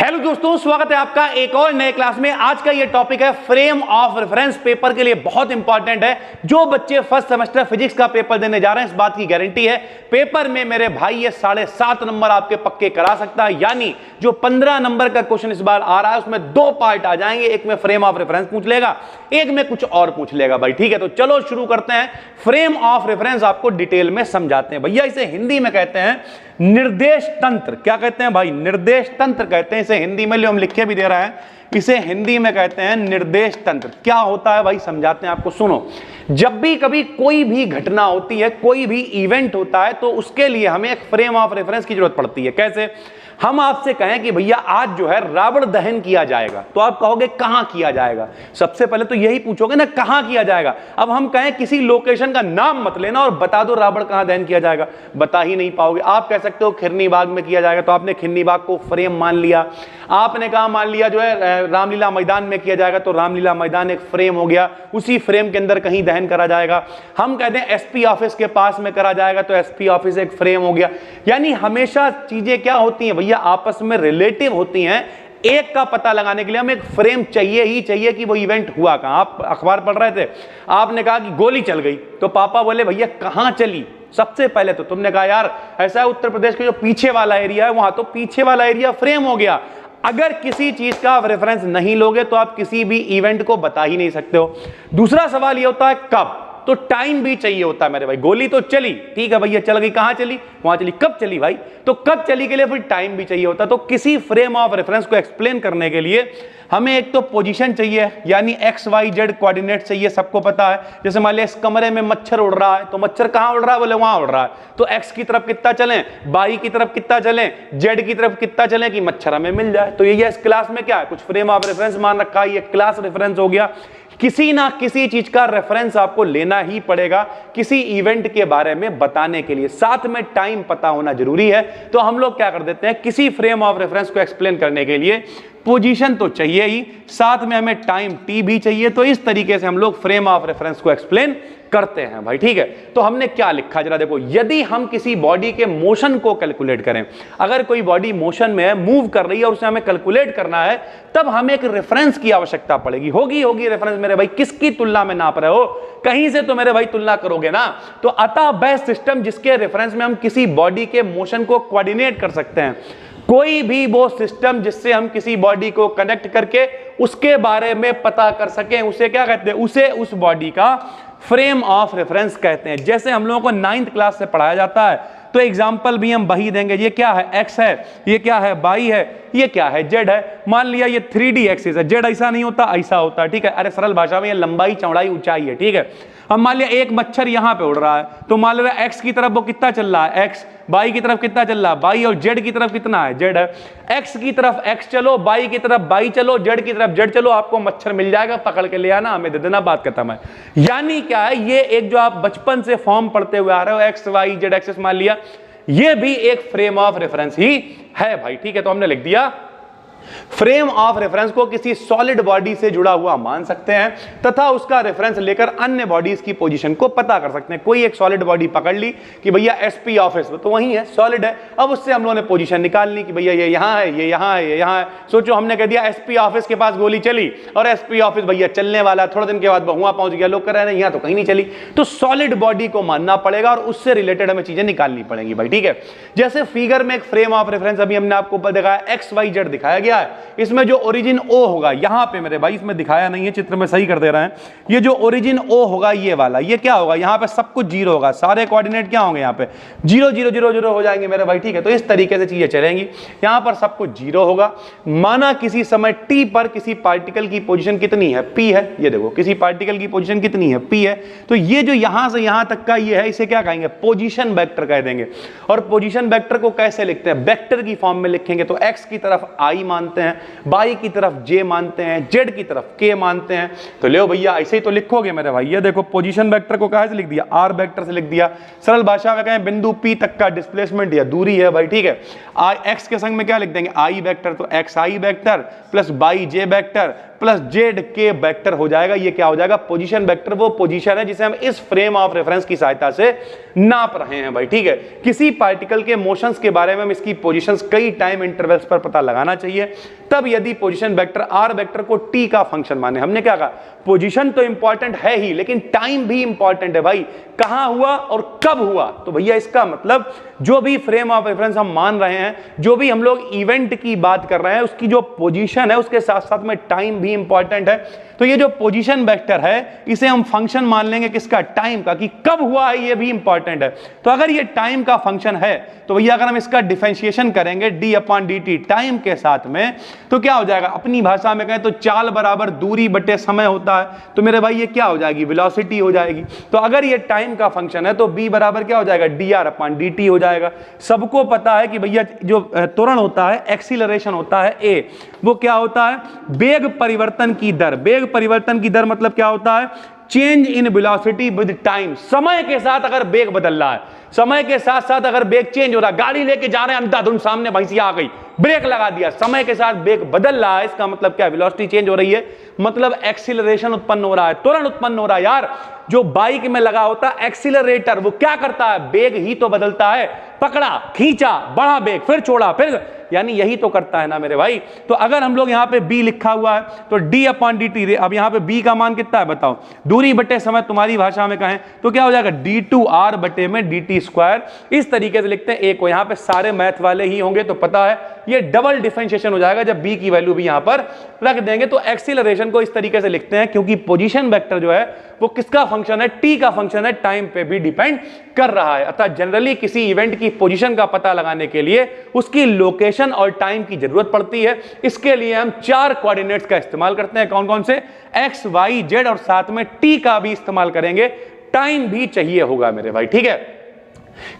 Hello दोस्तों, स्वागत है आपका एक और नए क्लास में। आज का ये टॉपिक है फ्रेम ऑफ रेफरेंस। पेपर के लिए बहुत इंपॉर्टेंट है। जो बच्चे फर्स्ट सेमेस्टर फिजिक्स का पेपर देने जा रहे हैं, इस बात की गारंटी है पेपर में मेरे भाई ये 7.5 नंबर आपके पक्के करा सकता है। यानी जो 15 नंबर का क्वेश्चन इस बार आ रहा है उसमें 2 पार्ट आ जाएंगे। एक में फ्रेम ऑफ रेफरेंस पूछ लेगा, एक में कुछ और पूछ लेगा भाई। ठीक है, तो चलो शुरू करते हैं। फ्रेम ऑफ रेफरेंस आपको डिटेल में समझाते हैं। भैया इसे हिंदी में कहते हैं निर्देश तंत्र। क्या कहते हैं भाई? निर्देश तंत्र कहते हैं इसे हिंदी में। हम लिख के भी दे रहे हैं, इसे हिंदी में कहते हैं निर्देश तंत्र। क्या होता है भाई, समझाते हैं आपको, सुनो। जब भी कभी कोई भी घटना होती है, कोई भी इवेंट होता है, तो उसके लिए हमें एक फ्रेम ऑफ रेफरेंस की जरूरत पड़ती है। कैसे? हम आपसे कहें कि भैया आज जो है रावण दहन किया जाएगा, तो आप कहोगे कहां किया जाएगा? सबसे पहले तो यही पूछोगे ना, कहां किया जाएगा। अब हम कहें किसी लोकेशन का नाम मत लेना और बता दो रावण कहां दहन किया जाएगा, बता ही नहीं पाओगे। आप कह सकते हो खिरनी बाग में किया जाएगा, तो आपने खिरनी बाग को फ्रेम मान लिया। आपने कहा मान लिया जो है रामलीला मैदान में किया जाएगा, तो रामलीला मैदान एक फ्रेम हो गया। उसी फ्रेम के अंदर कहीं दहन करा जाएगा। हम कहते हैं एसपी ऑफिस के पास में करा जाएगा, तो एसपी ऑफिस एक फ्रेम हो गया। यानी हमेशा चीजें क्या होती हैं भैया, आपस में रिलेटिव होती हैं। एक का पता लगाने के लिए हमें एक फ्रेम चाहिए ही चाहिए कि वो इवेंट हुआ कहां। आप अखबार पढ़ रहे थे, आपने कहा कि गोली चल गई, तो पापा बोले भैया कहां चली? सबसे पहले तो तुमने कहा यार ऐसा है उत्तर प्रदेश के जो पीछे वाला एरिया है वहां, तो पीछे वाला एरिया फ्रेम हो गया। अगर किसी चीज का आप रेफरेंस नहीं लोगे तो आप किसी भी इवेंट को बता ही नहीं सकते हो। दूसरा सवाल यह होता है कब, तो टाइम भी चाहिए होता है मेरे भाई। गोली तो चली, ठीक है भैया चल गई, कहां चली? वहां चली। कब चली भाई? तो कब चली के लिए फिर टाइम भी चाहिए होता है। तो किसी फ्रेम ऑफ रेफरेंस को एक्सप्लेन करने के लिए हमें एक तो पोजीशन चाहिए, यानी एक्स वाई जेड कोऑर्डिनेट चाहिए। सबको पता है, जैसे मान लिया इस कमरे में मच्छर उड़ रहा है, तो मच्छर कहां उड़ रहा है? बोले वहां उड़ रहा है। तो एक्स की तरफ कितना चलें, वाई की तरफ कितना चलें, जेड की तरफ कितना चलें कि मच्छर हमें मिल जाए। तो ये इस क्लास में क्या है, कुछ फ्रेम ऑफ रेफरेंस मान रखा है, ये क्लास रेफरेंस हो गया। किसी ना किसी चीज का रेफरेंस आपको लेना ही पड़ेगा किसी इवेंट के बारे में बताने के लिए। साथ में टाइम पता होना जरूरी है। तो हम लोग क्या कर देते हैं, किसी फ्रेम ऑफ रेफरेंस को एक्सप्लेन करने के लिए पोजीशन तो चाहिए ही, साथ में हमें टाइम टी भी चाहिए। तो इस तरीके से हम लोग फ्रेम ऑफ रेफरेंस को एक्सप्लेन करते हैं भाई। ठीक है, तो हमने क्या लिखा जरा देखो। यदि हम किसी बॉडी के मोशन को कैलकुलेट करें, अगर कोई बॉडी मोशन में है, मूव कर रही है और उसे हमें कैलकुलेट करना है, तब हमें एक रेफरेंस की आवश्यकता पड़ेगी। होगी रेफरेंस मेरे भाई, किसकी तुलना में नाप रहे हो? कहीं से तो मेरे भाई तुलना करोगे ना। तो अतः बेस्ट सिस्टम जिसके रेफरेंस में हम किसी बॉडी के मोशन को कोऑर्डिनेट कर सकते हैं, कोई भी वो सिस्टम जिससे हम किसी बॉडी को कनेक्ट करके उसके बारे में पता कर सकें, उसे क्या कहते हैं? उसे उस बॉडी का फ्रेम ऑफ रेफरेंस कहते हैं। जैसे हम लोगों को 9th क्लास से पढ़ाया जाता है, तो एग्जाम्पल भी हम वही देंगे। ये क्या है? एक्स है। ये क्या है? वाई है। ये क्या है? जेड है। मान लिया ये 3D एक्सिस है। जेड ऐसा नहीं होता, ऐसा होता है। ठीक है, अरे सरल भाषा में ये लंबाई चौड़ाई ऊंचाई है। ठीक है, अब मान लिया एक मच्छर यहां पे उड़ रहा है, तो मान लिया एक्स की तरफ वो कितना चल रहा है? एक्स। वाई की तरफ कितना चल रहा है? वाई। और जेड की तरफ कितना है? जेड है। एक्स की तरफ एक्स चलो, वाई की तरफ वाई चलो, जेड की तरफ जेड चलो, आपको मच्छर मिल जाएगा, पकड़ के ले आना, हमें दे देना, बात खत्म है। यानी क्या है, ये एक जो आप बचपन से फॉर्म पढ़ते हुए आ रहे हो, एक्स वाई जेड एक्सिस, मान लिया ये भी एक फ्रेम ऑफ रेफरेंस ही है भाई। ठीक है, तो हमने लिख दिया फ्रेम ऑफ रेफरेंस को किसी सॉलिड बॉडी से जुड़ा हुआ मान सकते हैं तथा उसका रेफरेंस लेकर अन्य बॉडीज की पोजीशन को पता कर सकते हैं। कोई एक सॉलिड बॉडी पकड़ ली कि भैया एसपी ऑफिस तो वही है, सॉलिड है। अब उससे हम लोगों ने पोजीशन निकाल ली कि भैया ये यहां है, ये यहां है, ये यहां है। सोचो हमने कह दिया एसपी ऑफिस के पास गोली चली, और एसपी ऑफिस भैया चलने वाला, थोड़े दिन के बाद वहां पहुंच गया। लोग कह रहे हैं यहां तो कहीं नहीं चली। तो सॉलिड बॉडी को मानना पड़ेगा और उससे रिलेटेड हमें चीजें निकालनी पड़ेंगी भाई। ठीक है, जैसे फिगर में एक फ्रेम ऑफ रेफरेंस अभी हमने आपको ऊपर दिखाया, एक्स वाई जेड दिखाया गया है। इसमें जो ओरिजिन ओ होगा, यहां पे मेरे भाई इसमें दिखाया नहीं है, चित्र में सही कर दे रहे हैं। ये जो ओरिजिन ओ होगा ये वाला, ये क्या होगा? यहां पे सब कुछ जीरो होगा, सारे कोऑर्डिनेट क्या होंगे? यहां पे 0 0 0 0 हो जाएंगे मेरे भाई। ठीक है, तो इस तरीके से चीजें चलेंगी। यहां पर सब कुछ जीरो होगा। माना किसी समय टी पर किसी पार्टिकल की पोजीशन कितनी है? पी है। ये देखो किसी पार्टिकल की पोजीशन कितनी है? पी है। तो ये जो यहां से यहां तक का ये है, इसे क्या कहेंगे? पोजीशन वेक्टर कह देंगे। और पोजीशन वेक्टर को कैसे लिखते हैं? वेक्टर की फॉर्म में लिखेंगे। तो एक्स की तरफ आई मानते हैं, वाई की तरफ जे मानते हैं, जेड की तरफ के मानते हैं। तो ले भैया ऐसे ही तो लिखोगे मेरे भाई। ये देखो पोजीशन वेक्टर को कहां से लिख दिया? आर वेक्टर से लिख दिया। सरल भाषा में कहें बिंदु पी तक का डिस्प्लेसमेंट या दूरी है भाई। ठीक है, आई एक्स के संग में क्या लिख देंगे? आई वेक्टर। तो एक्स आई वेक्टर प्लस वाई जे वेक्टर प्लस जेड के वेक्टर हो जाएगा। ये क्या हो जाएगा? Position vector. वो पोजीशन है जिसे हम इस फ्रेम ऑफ रेफरेंस की सहायता से नाप रहे हैं भाई। ठीक है, किसी पार्टिकल के मोशंस के बारे में हम इसकी पोजीशंस कई टाइम इंटरवल्स पर पता लगाना चाहिए। चाहिए, तब यदि पोजीशन वेक्टर आर वेक्टर को टी का फंक्शन माने। हमने क्या कहा, पोजीशन तो इंपॉर्टेंट है ही, लेकिन टाइम भी इंपॉर्टेंट है भाई, कहां हुआ और कब हुआ। तो भैया इसका मतलब जो भी फ्रेम ऑफ रेफरेंस हम मान रहे हैं, जो भी हम लोग इवेंट की बात कर रहे हैं, उसकी जो पोजीशन है उसके साथ साथ में टाइम भी इंपॉर्टेंट है। तो ये जो पोजीशन वेक्टर है इसे हम फंक्शन मान लेंगे किसका, टाइम का, कि कब हुआ है ये भी इंपॉर्टेंट है। तो अगर ये टाइम का फंक्शन है तो भैया अगर हम इसका डिफरेंशिएशन करेंगे D upon D T time के साथ में, तो क्या हो जाएगा, अपनी भाषा में कहें तो चाल बराबर दूरी बटे समय होता है, तो मेरे भाई ये क्या हो जाएगी, वेलोसिटी हो जाएगी। तो अगर ये टाइम का फंक्शन है तो बी बराबर क्या हो जाएगा, D R upon D T हो जाएगा। सबको पता है कि भैया जो त्वरण होता है, एक्सीलरेशन होता है ए, वो क्या होता है, वेग परिवर्तन की दर। वेग परिवर्तन की दर मतलब क्या होता है, change in velocity with time. समय के साथ अगर वेग बदल रहा है, समय के साथ साथ अगर वेग चेंज हो रहा है, गाड़ी लेके जा रहे हैं अंधाधुंध, सामने भैंसिया आ गई, ब्रेक लगा दिया, समय के साथ वेग बदल रहा है, इसका मतलब क्या, वेलोसिटी चेंज हो रही है, मतलब एक्सीलरेशन उत्पन्न हो रहा है, त्वरण उत्पन्न हो रहा है। यार जो बाइक में लगा होता है एक्सीलरेटर, वो क्या करता है, वेग ही तो बदलता है, पकड़ा, खींचा, बढ़ा वेग, फिर छोड़ा, फिर, यानी यही तो करता है ना मेरे भाई। तो अगर हम लोग यहां पे b लिखा हुआ है तो d अपॉन डी टी, अब यहां पे b का मान कितना है बताओ, दूरी बटे समय, तुम्हारी भाषा में कहें तो क्या हो जाएगा, d2r बटे में dt स्क्वायर। इस तरीके से लिखते हैं एक को, यहां पे सारे मैथ वाले ही होंगे तो पता है ये डबल डिफरेंशिएशन हो जाएगा जब b की वैल्यू भी यहां पर रख देंगे। तो एक्सीलरेशन को इस तरीके से लिखते हैं क्योंकि पोजीशन वेक्टर जो है वो किसका फंक्शन है, t का फंक्शन है, टाइम पे भी डिपेंड कर रहा है। अतः जनरली किसी इवेंट की पोजीशन का पता लगाने के लिए उसकी लोकेशन और टाइम की जरूरत पड़ती है। इसके लिए हम 4 कोऑर्डिनेट्स का इस्तेमाल करते हैं। कौन कौन से, x, y, z और साथ में t का भी इस्तेमाल करेंगे। टाइम भी चाहिए होगा मेरे भाई, ठीक है।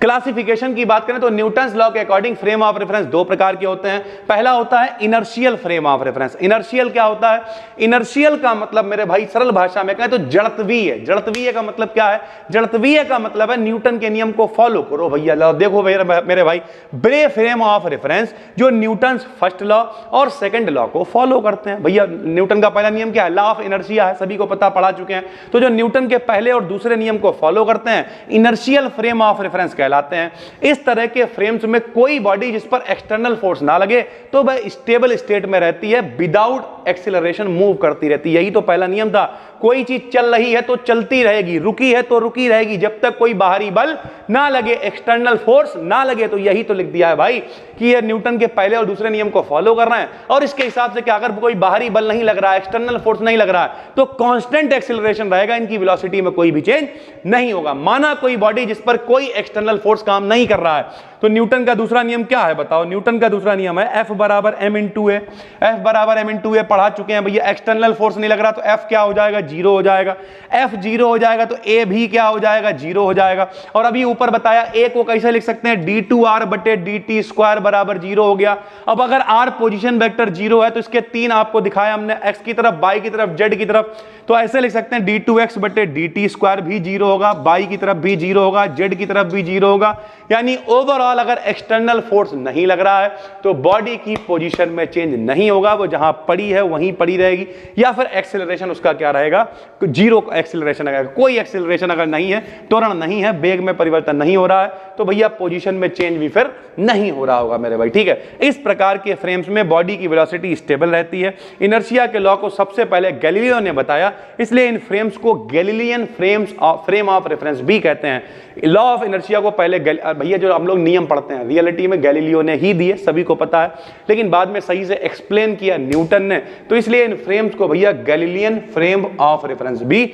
क्लासिफिकेशन की बात करें तो न्यूटन्स लॉ के अकॉर्डिंग फ्रेम ऑफ रेफरेंस दो प्रकार के होते हैं। पहला होता है inertial frame of reference. Inertial क्या होता है, इनर्शियल का मतलब मेरे भाई सरल भाषा में कहें तो जड़त्वीय। जड़त्वीय का मतलब क्या है, जड़त्वीय का मतलब है न्यूटन के नियम को फॉलो करो भैया। देखो मेरे भाई, ब्रे फ्रेम ऑफ रेफरेंस जो न्यूटन्स फर्स्ट लॉ और सेकंड लॉ को फॉलो करते हैं। भैया न्यूटन का पहला नियम क्या है, लॉ ऑफ इनर्शिया है, सभी को पता, पढ़ा चुके हैं। तो जो न्यूटन के पहले और दूसरे नियम को फॉलो करते हैं इनर्शियल फ्रेम ऑफ रेफरेंस कहलाते हैं। इस तरह के फ्रेम्स में कोई बॉडी जिस पर एक्सटर्नल फोर्स ना लगे तो वह स्टेबल स्टेट में रहती है, विदाउट एक्सीलरेशन मूव करती रहती है। यही तो पहला नियम था, कोई चीज चल रही है तो चलती रहेगी, रुकी है तो रुकी रहेगी, जब तक कोई बाहरी बल ना लगे, एक्सटर्नल फोर्स ना लगे। तो यही तो लिख दिया है भाई कि ये न्यूटन के पहले और दूसरे नियम को फॉलो कर रहे हैं। और इसके हिसाब से क्या, अगर कोई बाहरी बल नहीं लग रहा है, एक्सटर्नल फोर्स नहीं लग रहा है, तो कांस्टेंट एक्सीलरेशन रहेगा, इनकी वेलोसिटी में कोई भी चेंज नहीं होगा। माना कोई बॉडी जिस पर कोई एक्सटर्नल फोर्स काम नहीं कर रहा है, तो न्यूटन का दूसरा नियम क्या है बताओ। न्यूटन का दूसरा नियम है F बराबर m इंटू ए। F बराबर m इंटू ए पढ़ा चुके हैं भैया। एक्सटर्नल फोर्स नहीं लग रहा तो F क्या हो जाएगा, 0 हो जाएगा। F 0 हो जाएगा तो A भी क्या हो जाएगा, 0 हो जाएगा। और अभी ऊपर बताया A को कैसे लिख सकते हैं, d2r बटे dt स्क्वायर बराबर 0 हो गया। अब अगर r पोजीशन वेक्टर 0 है तो इसके 3 आपको दिखाया हमने, x की तरफ, y की तरफ, z की तरफ। तो ऐसे लिख सकते हैं d2x बटे dt स्क्वायर भी 0 होगा, y की तरफ भी 0 होगा, z की तरफ भी 0 होगा। यानी ओवरऑल अगर एक्सटर्नल फोर्स नहीं लग रहा है तो बॉडी की पोजीशन में चेंज नहीं होगा, वो जहां पड़ी है वहीं पड़ी रहेगी। या फिर एक्सेलरेशन उसका क्या रहेगा, 0 एक्सेलरेशन रहेगा। कोई एक्सेलरेशन अगर नहीं है, त्वरण नहीं है, वेग में परिवर्तन नहीं हो रहा है, तो भैया पोजीशन में चेंज भी फिर नहीं हो रहा होगा मेरे भाई, ठीक है। इस प्रकार के फ्रेम्स में बॉडी की वेलोसिटी स्टेबल रहती है। इनर्शिया के लॉ को सबसे पहले गैलीलियो ने बताया, इसलिए इन फ्रेम्स को गैलीलियन फ्रेम ऑफ रेफरेंस भी कहते हैं। लॉ ऑफ इनर्शिया को पहले भैया जो हम लोग नियम पढ़ते हैं रियलिटी में गैलीलियो ने ही दिए, सभी को पता है, लेकिन बाद में सही से एक्सप्लेन किया न्यूटन ने। तो इसलिए इन फ्रेम्स को भैया गैलीलियन फ्रेम ऑफ रेफरेंस भी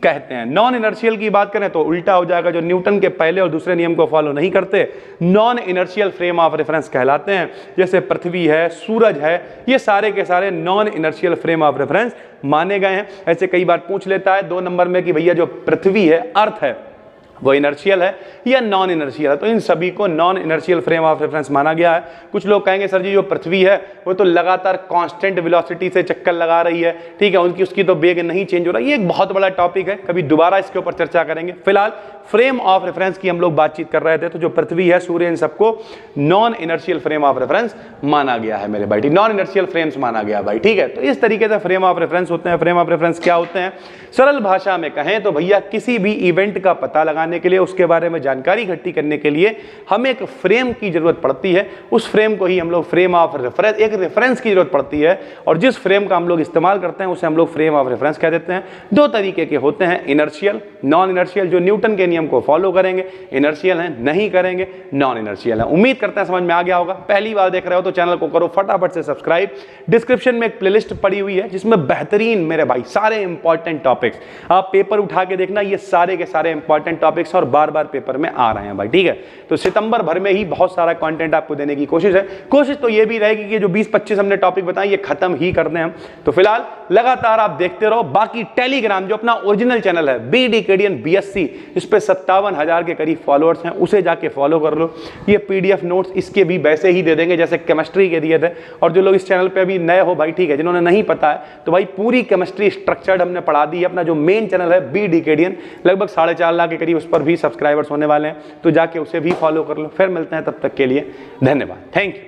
कहते हैं। नॉन इनर्शियल की बात करें तो उल्टा हो जाएगा, जो न्यूटन के पहले और दूसरे नियम को फॉलो नहीं करते non inertial frame of reference कहलाते हैं। जैसे पृथ्वी है, सूरज है, ये सारे के सारे non inertial frame of reference माने गए हैं। ऐसे कई बार पूछ लेता है 2 नंबर में कि भैया जो पृथ्वी है, अर्थ है, वो इनर्शियल है या नॉन इनर्शियल है, तो इन सभी को non inertial frame of reference माना गया है। कुछ लोग कहेंगे सर जी जो पृथ्वी है वो तो लगातार कांस्टेंट वेलोसिटी से चक्कर लगा रही है, ठीक है, उसकी तो वेग नहीं चेंज हो रहा है। ये एक बहुत बड़ा टॉपिक है, कभी दोबारा इसके ऊपर चर्चा करेंगे। फिलहाल फ्रेम ऑफ रेफरेंस की हम लोग बातचीत कर रहे थे, तो जो पृथ्वी है, सूर्य, इन सबको non inertial frame of reference माना गया है मेरे भाई, नॉन इनर्शियल फ्रेम्स माना गया भाई, ठीक है। तो इस तरीके से फ्रेम ऑफ रेफरेंस होते हैं। फ्रेम ऑफ रेफरेंस क्या होते हैं, सरल भाषा में कहें तो भैया किसी भी इवेंट का पता लगाने बनाने के लिए, उसके बारे में जानकारी इकट्ठी करने के लिए हमें एक फ्रेम की जरूरत पड़ती है। उस फ्रेम को ही हम लोग फ्रेम ऑफ रेफरेंस, एक रेफरेंस की जरूरत पड़ती है, और जिस फ्रेम का हम लोग इस्तेमाल करते हैं उसे हम लोग फ्रेम ऑफ रेफरेंस कह देते हैं। दो तरीके के होते हैं, इनर्शियल, नॉन इनर्शियल। जो न्यूटन के नियम को फॉलो करेंगे इनर्शियल है, नहीं करेंगे नॉन इनर्शियल है। उम्मीद करते हैं समझ में आ गया होगा। पहली बार देख रहे हो तो चैनल को करो फटाफट से सब्सक्राइब। डिस्क्रिप्शन में एक प्लेलिस्ट पड़ी हुई है जिसमें बेहतरीन मेरे भाई सारे इंपॉर्टेंट टॉपिक्स, आप पेपर उठा के देखना, ये सारे के सारे इंपॉर्टेंट टॉपिक्स और बार बार पेपर में आ रहे हैं भाई, ठीक है। तो सितंबर भर में ही बहुत सारा कंटेंट आपको देने की कोशिश है। कोशिश तो ये भी रहेगी कि जो 20-25 हमने टॉपिक बताए ये खत्म ही कर दें हम। तो फिलहाल लगातार आप देखते रहो। बाकी टेलीग्राम जो अपना ओरिजिनल चैनल है BDKDN BSc, इस पे 57,000 के करीब फॉलोअर्स हैं, उसे जाके फॉलो कर लो। ये PDF नोट्स इसके भी वैसे ही दे देंगे जैसे केमिस्ट्री के दिए थे। और जो लोग इस चैनल पे अभी नए हो भाई, ठीक है, जिन्होंने नहीं पता है तो भाई पूरी केमिस्ट्री स्ट्रक्चर्ड हमने पढ़ा दी है। अपना जो मेन चैनल है BDKDN, लगभग 4.5 लाख के करीब उस पर भी सब्सक्राइबर्स होने वाले हैं, तो जाके उसे भी फॉलो कर लो। फिर मिलते हैं, तब तक के लिए धन्यवाद, थैंक यू।